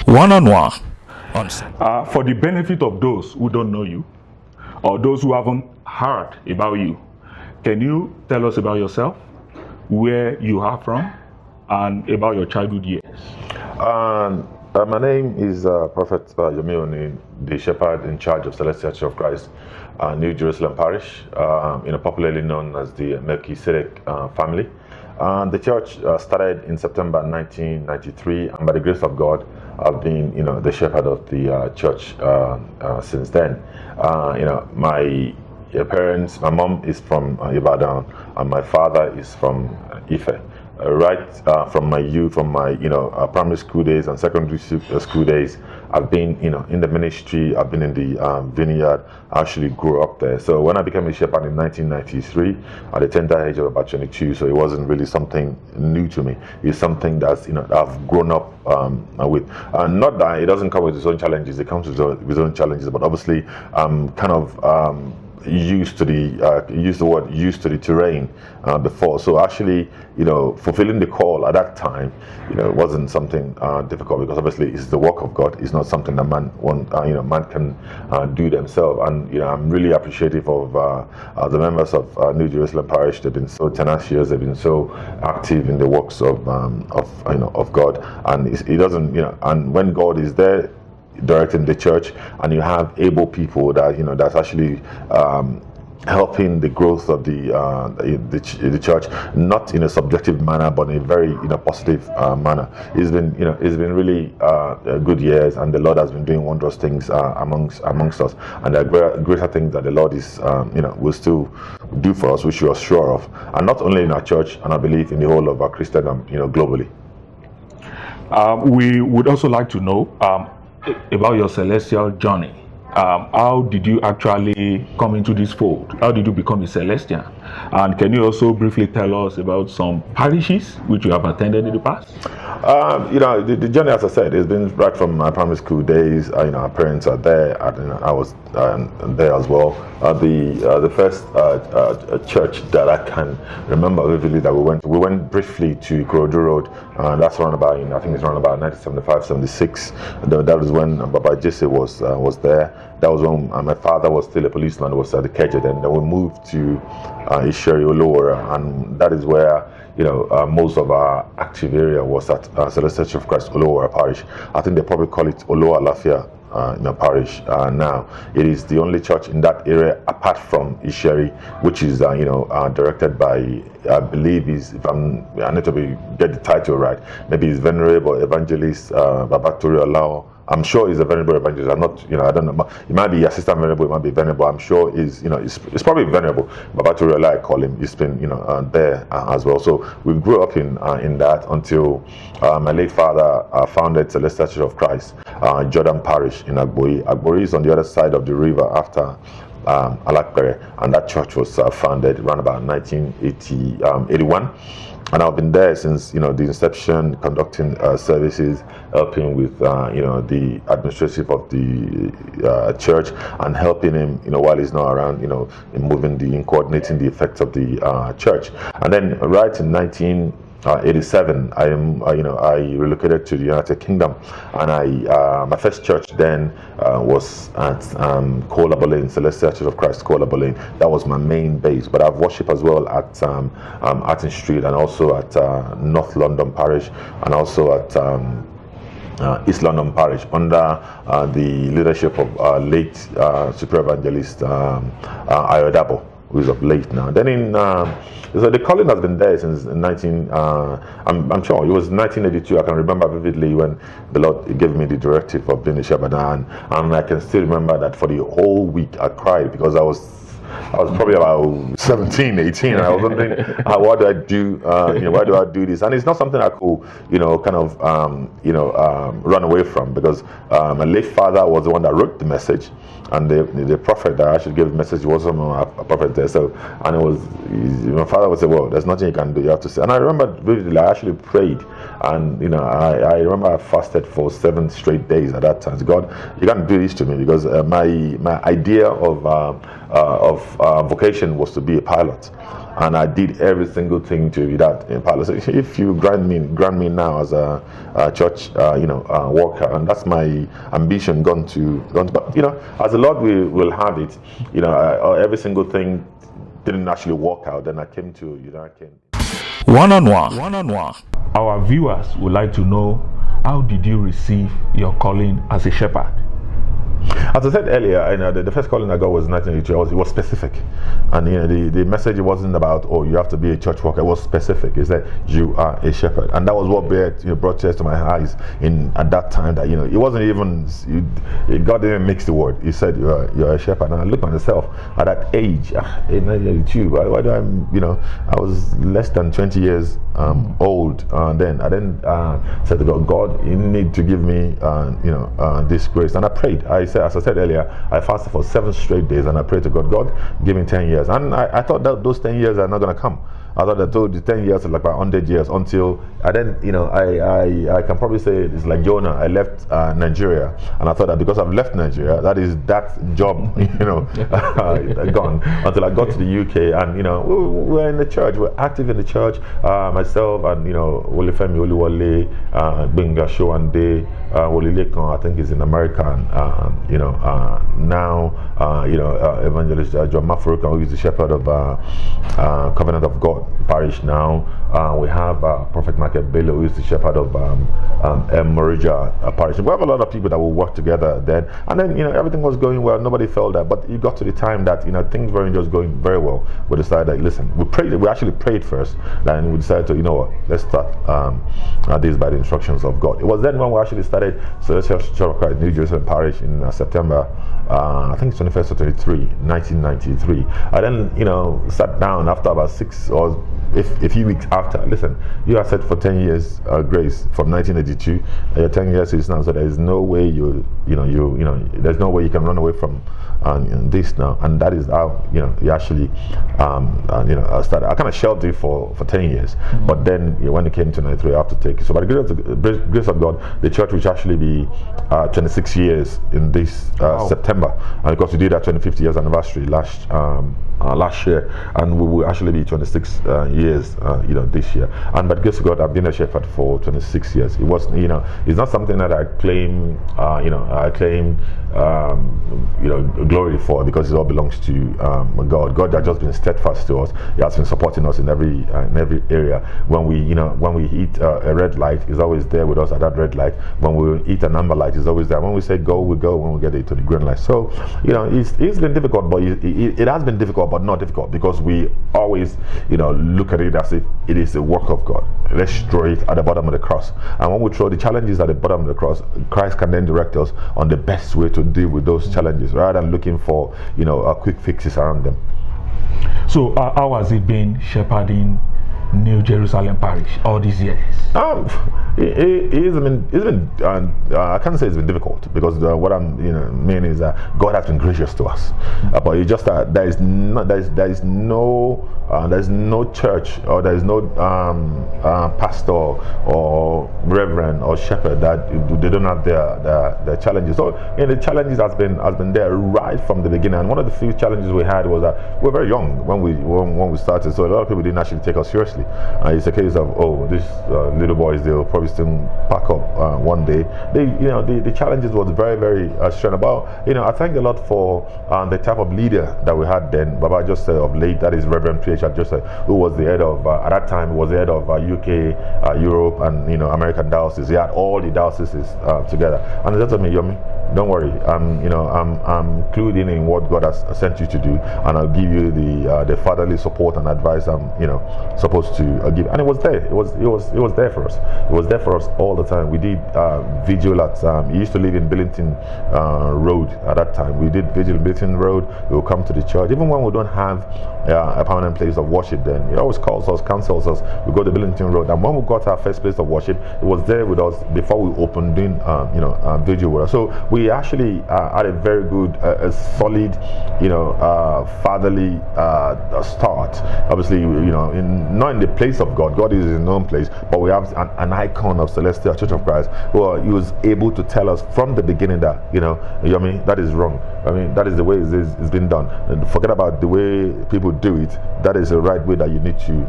One-on-one. For the benefit of those who don't know you or those who haven't heard about you, can you tell us about yourself, where you are from, and about your childhood years? My name is Prophet Yomi Oni, the shepherd in charge of Celestial Church of Christ, New Jerusalem Parish, popularly known as the Melchizedek family. The church started in September 1993, and by the grace of God, I've been, the shepherd of the church since then. My parents, my mom is from Ibadan, and my father is from Ife. From my youth, from my primary school days and secondary school days, I've been in the ministry. I've been in the vineyard. I actually grew up there. So when I became a shepherd in 1993, at the tender age of about 22, so it wasn't really something new to me. It's something that's I've grown up with. Not that it doesn't come with its own challenges. It comes with its own challenges, but obviously I'm kind of used to the terrain before. So actually, fulfilling the call at that time, wasn't something difficult, because obviously it's the work of God. It's not something that man can do themselves. And I'm really appreciative of the members of New Jerusalem Parish. They've been so tenacious. They've been so active in the works of God. And it doesn't, and when God is there directing the church, and you have able people that that's actually helping the growth of the church, not in a subjective manner, but in a very positive manner. It's been really good years, and the Lord has been doing wondrous things amongst us, and there are greater things that the Lord is will still do for us, which we are sure of, and not only in our church, and I believe in the whole of our Christendom, globally. We would also like to know about your celestial journey. How did you actually come into this fold? How did you become a Celestian? And can you also briefly tell us about some parishes which you have attended in the past? The journey, as I said, has been right from my primary school days. Our parents are there, and I was there as well. The first church that I can remember vividly that we went briefly to Ikorodu Road. That's around about, I think it's around about 1975, 76. That was when Baba Jesse was there. That was when my father was still a policeman, was at the Keje. Then we moved to Isheri Olowara, and that is where most of our active area was at Celestial Church of Christ Olowara Parish. I think they probably call it Olowa Lafia parish now. It is the only church in that area apart from Isheri, which is directed by, I believe, I need to get the title right. Maybe it's Venerable Evangelist Babatori Olao. I'm sure he's a venerable evangelist. I'm not, I don't know. It might be assistant venerable, it might be venerable. I'm sure it's probably venerable. Babatori Olao, I call him. He's been, there as well. So we grew up in that until my late father founded Celestial Church of Christ, Jordan Parish in Agbori. Agbori is on the other side of the river after Alakpere, and that church was founded around about 1981. And I've been there since the inception, conducting services, helping with the administrative of the church, and helping him while he's not around in coordinating the effects of the church. And then right in 1987, I relocated to the United Kingdom, and my first church then was at Kola Boleyn, Celestial Church of Christ, Kola Boleyn. That was my main base, but I've worshipped as well at Artin Street, and also at North London Parish, and also at East London Parish under the leadership of late Super Evangelist Ayodabo, who is of late now. Then so the calling has been there since I'm sure it was 1982. I can remember vividly when the Lord gave me the directive of being a shepherd, and I can still remember that for the whole week I cried, because I was probably about 17, 18, and I was wondering, what do I do? Why do I do this? And it's not something I could, run away from, because my late father was the one that wrote the message, and the prophet that actually gave the message was a prophet there. So, and it was my father would say, "Well, there's nothing you can do. You have to say." And I remember vividly, I actually prayed, and I remember I fasted for 7 straight days at that time. God, you can't do this to me, because my idea of vocation was to be a pilot. and I did every single thing to that in palace. If you grant me now as a church, worker, and that's my ambition gone to. But as the Lord will have it, every single thing didn't actually work out. Then I came to United Kingdom. One-on-one. Our viewers would like to know, how did you receive your calling as a shepherd? As I said earlier, the first calling I got was 1982. It was specific, and the message wasn't about, oh, you have to be a church worker. It was specific. It said you are a shepherd, and that was what brought tears to my eyes at that time. That it wasn't even God didn't mix the word. He said you're a shepherd, and I looked at myself at that age, in 1982. Why do I was less than 20 years old then. I then said to God, you need to give me this grace, and I prayed. As I said earlier, I fasted for 7 straight days, and I prayed to God, give me 10 years. And I thought that those 10 years are not going to come. I thought that the 10 years are like about 100 years until I then, I can probably say it's like Jonah. I left Nigeria, and I thought that because I've left Nigeria, that is that job, gone. Until I got to the UK, and we're in the church. We're active in the church. Myself and Wolifemi Oluwole, Benga Showande, Wole Lekan, I think he's in America, and now Evangelist John Mafuruka, who is the shepherd of Covenant of God Parish now. We have Prophet Michael Bello, who is the shepherd of Morija Parish. We have a lot of people that will work together then, and then everything was going well. Nobody felt that, but it got to the time that things weren't just going very well. We decided that, listen, we actually prayed first, then we decided to let's start this by the instructions of God. It was then when we actually started Celestial Church of Christ, New Jerusalem Parish in September. I think it's 21st or 1993. I then, sat down after about 6 or a few weeks after. Listen, you are set for 10 years grace from 1982. Your 10 years is now, so there is no way there's no way you can run away from this now. And that is how you actually started. I kind of shelved it for 10 years, but then when it came to 93, I have to take it. So by the grace of God, the church will actually be 26 years in this September, and because we did our 25th years anniversary last year, and we will actually be 26 years this year. And by the grace of God, I've been a shepherd for 26 years. It was it's not something that I claim glory for, because it all belongs to God. God has just been steadfast to us. He has been supporting us in every area. When we hit a red light, He's always there with us at that red light. When we hit an amber light, He's always there. When we say go, we go. When we get to the green light. So it's been difficult, but it has been difficult, but not difficult, because we always look at it as if it is the work of God. Let's throw it at the bottom of the cross, and when we throw the challenges at the bottom of the cross, Christ can then direct us on the best way to deal with those challenges, rather than looking for quick fixes around them. So how has it been shepherding New Jerusalem Parish all these years? It's been I can't say it's been difficult, because what I'm mean is that God has been gracious to us, but it's just that there is no church, or there is no pastor or reverend or shepherd that they don't have their challenges. So the challenges has been there right from the beginning. And one of the few challenges we had was that we were very young when we started, so a lot of people didn't actually take us seriously. It's a case of, these little boys, they'll probably still pack up one day. The challenges was very, very strong. About I thank the Lord for the type of leader that we had then. Baba just of late, that is Reverend P.H. Joseph, who was the head of at that time was the head of UK, Europe, and American diocese. He had all the dioceses together, and he said to me, Yomi, don't worry, I'm clued in what God has sent you to do, and I'll give you the fatherly support and advice I'm supposed to give. And it was there. It was there for us. It was there for us all the time. We did vigil at he used to live in Billington Road at that time. We did vigil in Billington Road. We would come to the church even when we don't have a permanent place of worship. Then he always calls us, counsels us. We go to Billington Road, and when we got our first place of worship, it was there with us before we opened doing vigil with us. So we actually had a very good, a solid, fatherly start. Obviously, not in the place of God. God is in his own place, but we have an icon of Celestial Church of Christ who he was able to tell us from the beginning that Yomi, that is wrong. I mean, that is the way it's been done. And forget about the way people do it. That is the right way that you need to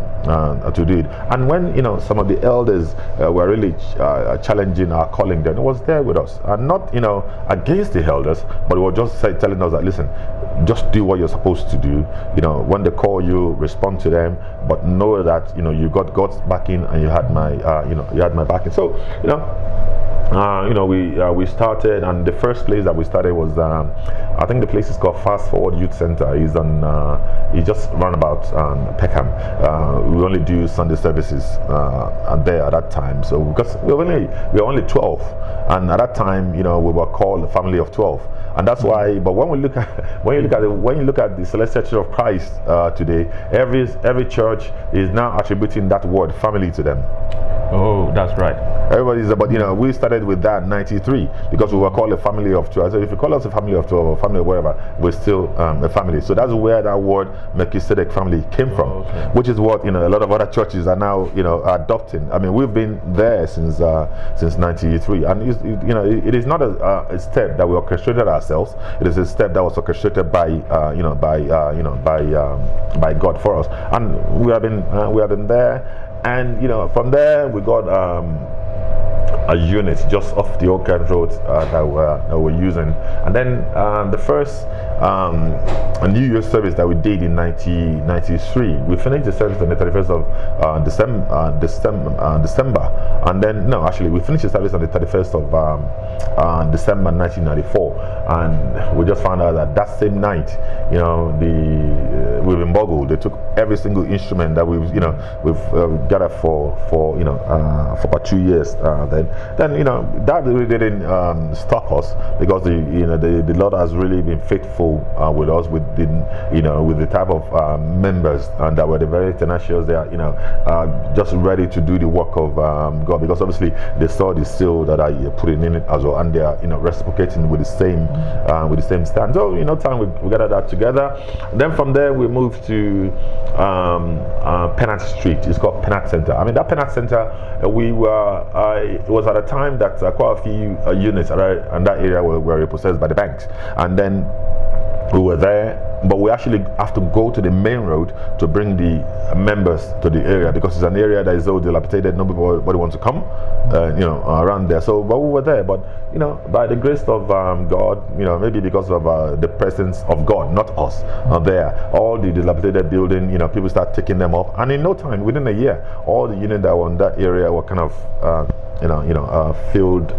do it. And when some of the elders were really challenging our calling, then it was there with us, and not against the elders, but it was just telling us that, listen, just do what you're supposed to do. When they call you, respond to them, but know that you got God's backing, and you had my backing. So we started, and the first place that we started was I think the place is called Fast Forward Youth Center. It's just run about Peckham. We only do Sunday services there at that time. So because we were only 12, and at that time we were called a family of 12, and that's why. But when you look at the Celestial Church of Christ today, every church is now attributing that word family to them. Oh, that's right. Everybody's about, we started with that in 93 because we were called a family of 12. So if you call us a family of 12 or family of whatever, we're still a family. So that's where that word Melchizedek family came from, which is what a lot of other churches are now adopting. I mean, we've been there since 93, and it is not a step that we orchestrated ourselves. It is a step that was orchestrated by God for us, and we have been there. And from there we got a unit just off the Old Kent Road that we're using, and then the first New Year's service that we did in 1993, we finished the service on the 31st of December, and then we finished the service on the 31st of December 1994, and we just found out that same night, we've been boggled. They took every single instrument that we've gathered for about 2 years. Then that really didn't stop us, because the Lord has really been faithful with us, with the type of members that were very tenacious. They are just ready to do the work of God, because obviously they saw the seal that I put in it as well, and they are reciprocating with the same stand. So time we gathered that together. And then from there we moved to Penat Street. It's called Penat Center. I mean, that Penat Center, it was at a time that quite a few units in that area were repossessed by the banks, and then we were there, but we actually have to go to the main road to bring the members to the area, because it's an area that is so dilapidated, nobody wants to come around there. So but we were there, but by the grace of God, maybe because of the presence of God, not us, there, all the dilapidated building, people start taking them up, and in no time, within a year, all the units that were in that area were kind of filled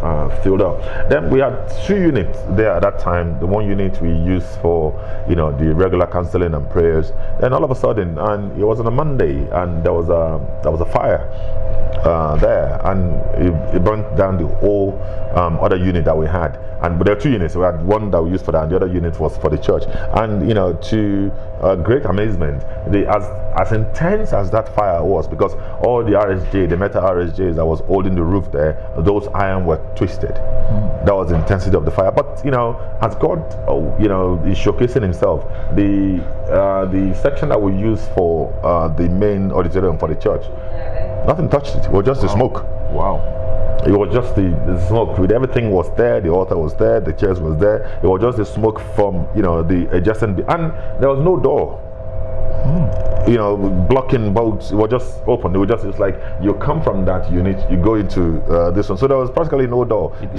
up. Then we had 2 units there at that time. The one unit we used for the regular counseling and prayers. Then all of a sudden, and it was on a Monday, and there was a fire there, and it burnt down the whole other unit that we had. But there are 2 units. We had one that we used for that, and the other unit was for the church. And to great amazement, as intense as that fire was, because all the metal RSJs that was holding the roof there, those iron were twisted. That was the intensity of the fire. But as God is showcasing himself, the section that we used for the main auditorium for the church, nothing touched it. It was just the smoke. Wow. It was just the smoke. With everything was there, the altar was there, the chairs was there. It was just the smoke from the adjacent, and there was no door. Blocking both. It was just open. It's like you come from that unit, you go into this one. So there was practically no door. It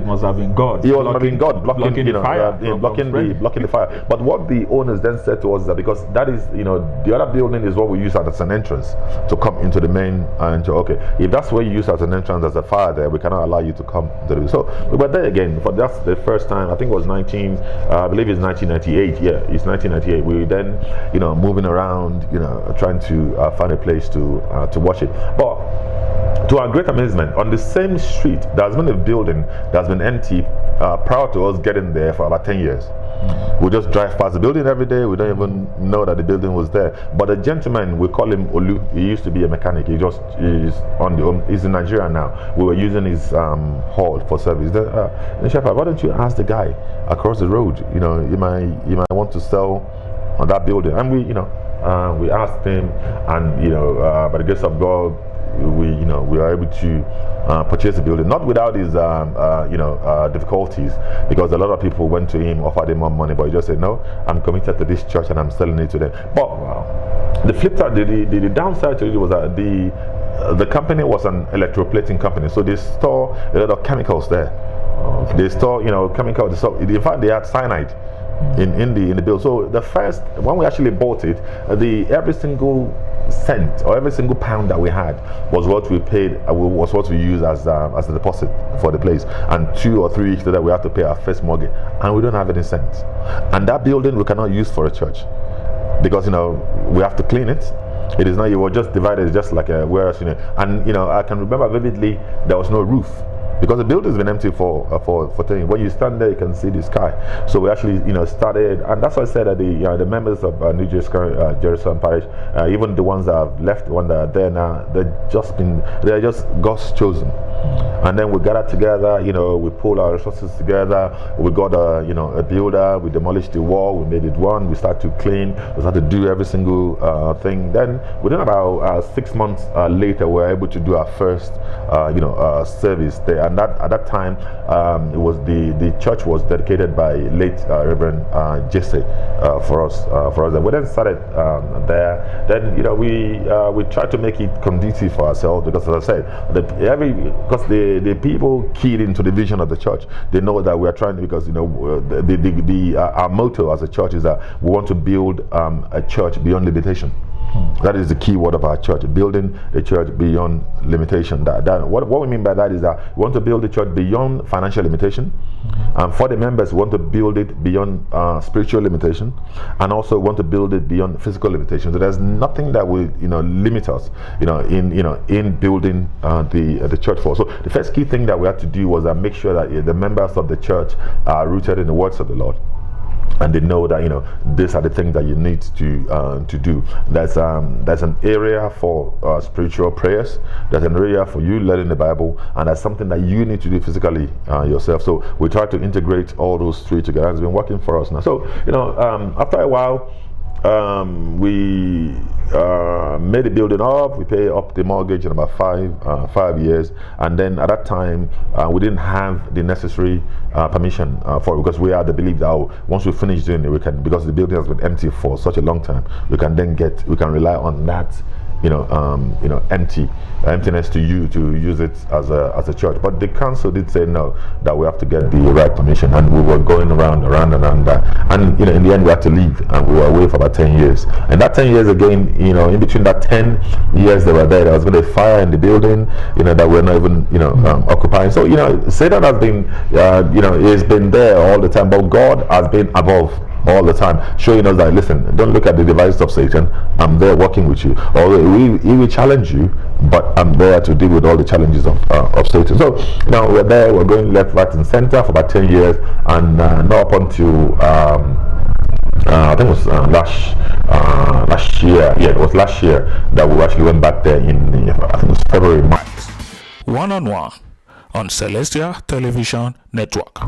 must have been God. It must have been God blocking the fire, blocking the fire. But what the owners then said to us is that, because that is the other building is what we use as an entrance to come into the main. And if that's where you use as an entrance as a fire there, we cannot allow you to come to the. So we were there again. But that's the first time. I think it was I believe it's 1998. Yeah, it's 1998. We then moving around, trying to find a place to watch it. But to our great amazement, on the same street, there's been a building that's been empty prior to us getting there for about 10 years. We just drive past the building every day. We don't even know that the building was there. But a gentleman, we call him Olu. He used to be a mechanic. He's in Nigeria now. We were using his hall for service. Shepherd, why don't you ask the guy across the road? You might want to sell on that building. And we asked him, and by the grace of God, we are able to purchase the building, not without his difficulties, because a lot of people went to him, offered him more money, but he just said, no, I'm committed to this church and I'm selling it to them. But the flip side, the downside to it was that the company was an electroplating company, so they store a lot of chemicals there. They store chemicals. So in fact, they had cyanide in the bill. So the first, when we actually bought it, every single cent or every single pound that we had was what we paid, was what we used as a deposit for the place. And 2 or 3 weeks later, we have to pay our first mortgage, and we don't have any cents. And that building we cannot use for a church, because we have to clean it. It is not, you were just divided just like a warehouse, and I can remember vividly there was no roof, because the building's been empty for 10 years. When you stand there, you can see the sky. So we actually started, and that's why I said that the members of New Jerusalem Parish, even the ones that have left, the ones that are there now, they're just God's chosen. And then we gathered together, we pulled our resources together. We got a builder. We demolished the wall. We made it one. We started to clean. We started to do every single thing. Then within about 6 months later, we were able to do our first service there. And at that time, it was the church was dedicated by late Reverend Jesse for us. And we then started there. Then we tried to make it conducive for ourselves, because as I said, because the people keyed into the vision of the church. They know that we are trying, because our motto as a church is that we want to build a church beyond limitation. That is the key word of our church, building a church beyond limitation. What we mean by that is that we want to build a church beyond financial limitation, and for the members, we want to build it beyond spiritual limitation, and also want to build it beyond physical limitation. So there's nothing that will limit us in building the church for. So the first key thing that we had to do was make sure that the members of the church are rooted in the words of the Lord, and they know that these are the things that you need to do. There's an area for spiritual prayers. There's an area for you learning the Bible, and that's something that you need to do physically yourself. So we try to integrate all those three together. It's been working for us now. So after a while, we made the building up. We paid up the mortgage in about 5 years, and then at that time we didn't have the necessary permission for it, because we had the belief that once we finish doing it, we can, because the building has been empty for such a long time, we can rely on that emptiness to use it as a church. But the council did say no, that we have to get the right permission, and we were going around that, and in the end we had to leave, and we were away for about 10 years. And that 10 years again, in between that 10 years they were there was going to be a fire in the building, that we're not even occupying. So Satan has been he's been there all the time, but God has been above all the time, showing us that, listen, don't look at the devices of Satan. I'm there working with you. Although he will challenge you, but I'm there to deal with all the challenges of Satan. So we're there, we're going left, right, and center for about 10 years, and not up until I think it was last year. Yeah, it was last year that we actually went back there in I think it was February, March. One on Celestial Television Network.